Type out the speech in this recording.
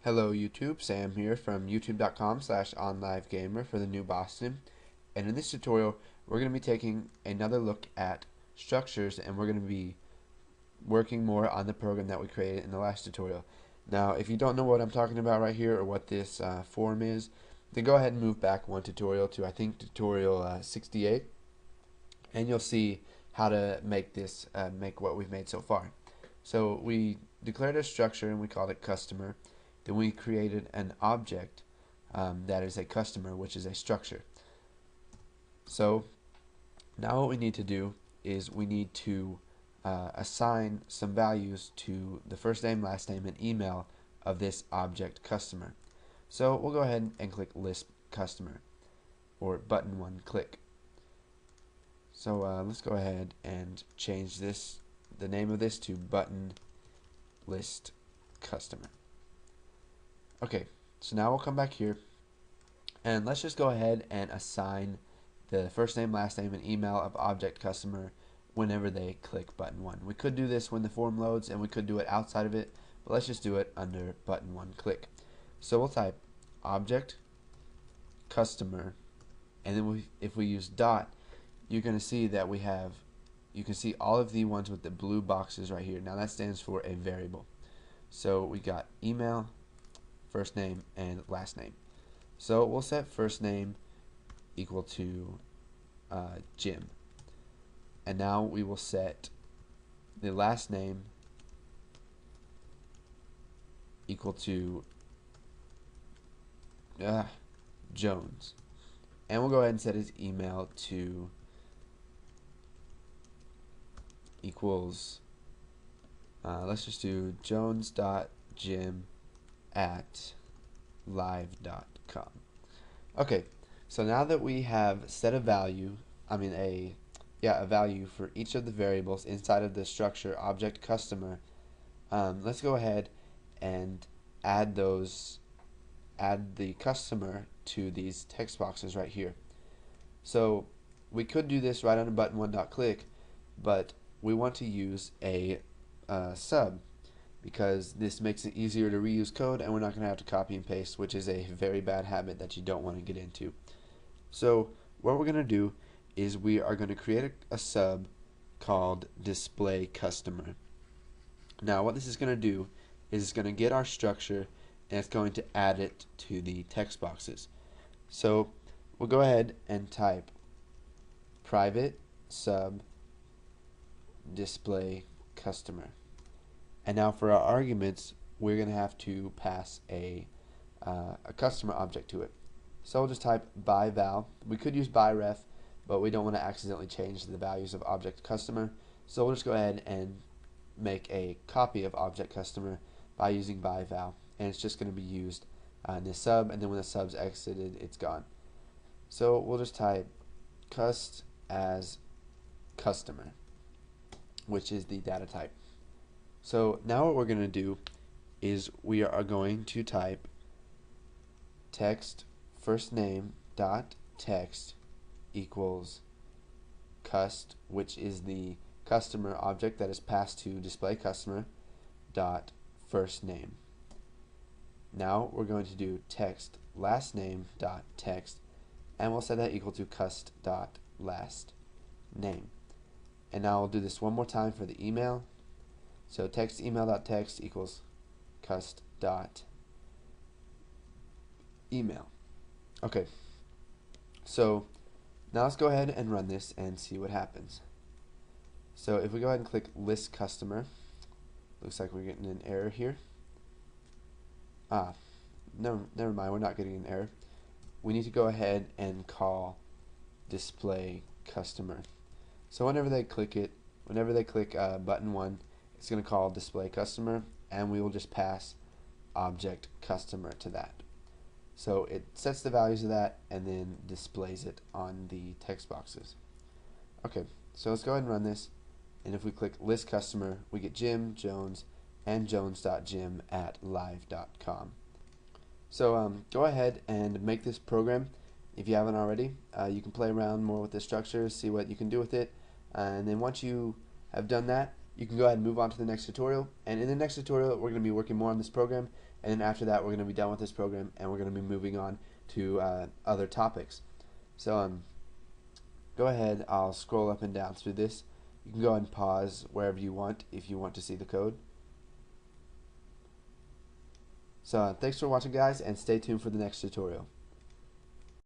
Hello YouTube, Sam here from youtube.com/onlivegamer for the new Boston, and in this tutorial we're going to be taking another look at structures, and we're going to be working more on the program that we created in the last tutorial. Now if you don't know what I'm talking about right here or what this form is, then go ahead and move back one tutorial to I think tutorial 68, and you'll see how to make this make what we've made so far. So we declared a structure and we called it customer. Then we created an object that is a customer, which is a structure. So now what we need to do is we need to assign some values to the first name, last name, and email of this object customer. So we'll go ahead and click list customer, or button one click. So let's go ahead and change the name of this to button list customer. Okay, so now we'll come back here and let's just go ahead and assign the first name, last name, and email of object customer whenever they click button 1. We could do this when the form loads, and we could do it outside of it, but let's just do it under button 1 click. So we'll type object customer, and then if we use dot, you're going to see that you can see all of the ones with the blue boxes right here. Now that stands for a variable. So we got email, first name, and last name. So we'll set first name equal to Jim, and now we will set the last name equal to Jones, and we'll go ahead and set his email to equals let's just do jones.jim@live.com. Okay, so now that we have set a value, a value for each of the variables inside of the structure object customer, let's go ahead and add the customer to these text boxes right here. So we could do this right under button one dot click, but we want to use a sub, because this makes it easier to reuse code, and we're not going to have to copy and paste, which is a very bad habit that you don't want to get into. So what we're going to do is we are going to create a sub called display customer. Now what this is going to do is it's going to get our structure and it's going to add it to the text boxes. So we'll go ahead and type private sub display customer. And now for our arguments, we're going to have to pass a customer object to it. So we'll just type by val. We could use by ref, but we don't want to accidentally change the values of object customer. So we'll just go ahead and make a copy of object customer by using by val, and it's just going to be used in this sub, and then when the sub's exited, it's gone. So we'll just type cust as customer, which is the data type. So now what we're going to do is we are going to type text first name dot text equals cust, which is the customer object that is passed to display customer, dot first name. Now we're going to do text last name dot text, and we'll set that equal to cust dot last name. And now we'll do this one more time for the email. So text email dot text equals cust dot email. Okay, so now let's go ahead and run this and see what happens. So if we go ahead and click list customer, looks like we're getting an error here. Never mind, we're not getting an error. We need to go ahead and call display customer. So whenever they click button 1, it's going to call display customer, and we will just pass object customer to that. So it sets the values of that and then displays it on the text boxes. Okay, so let's go ahead and run this, and if we click list customer, we get Jim, Jones, and jones.jim@live.com. So go ahead and make this program if you haven't already. You can play around more with the structures, see what you can do with it, and then once you have done that, you can go ahead and move on to the next tutorial. And in the next tutorial, we're going to be working more on this program, and then after that, we're going to be done with this program, and we're going to be moving on to other topics. So go ahead, I'll scroll up and down through this. You can go ahead and pause wherever you want if you want to see the code. So thanks for watching, guys, and stay tuned for the next tutorial.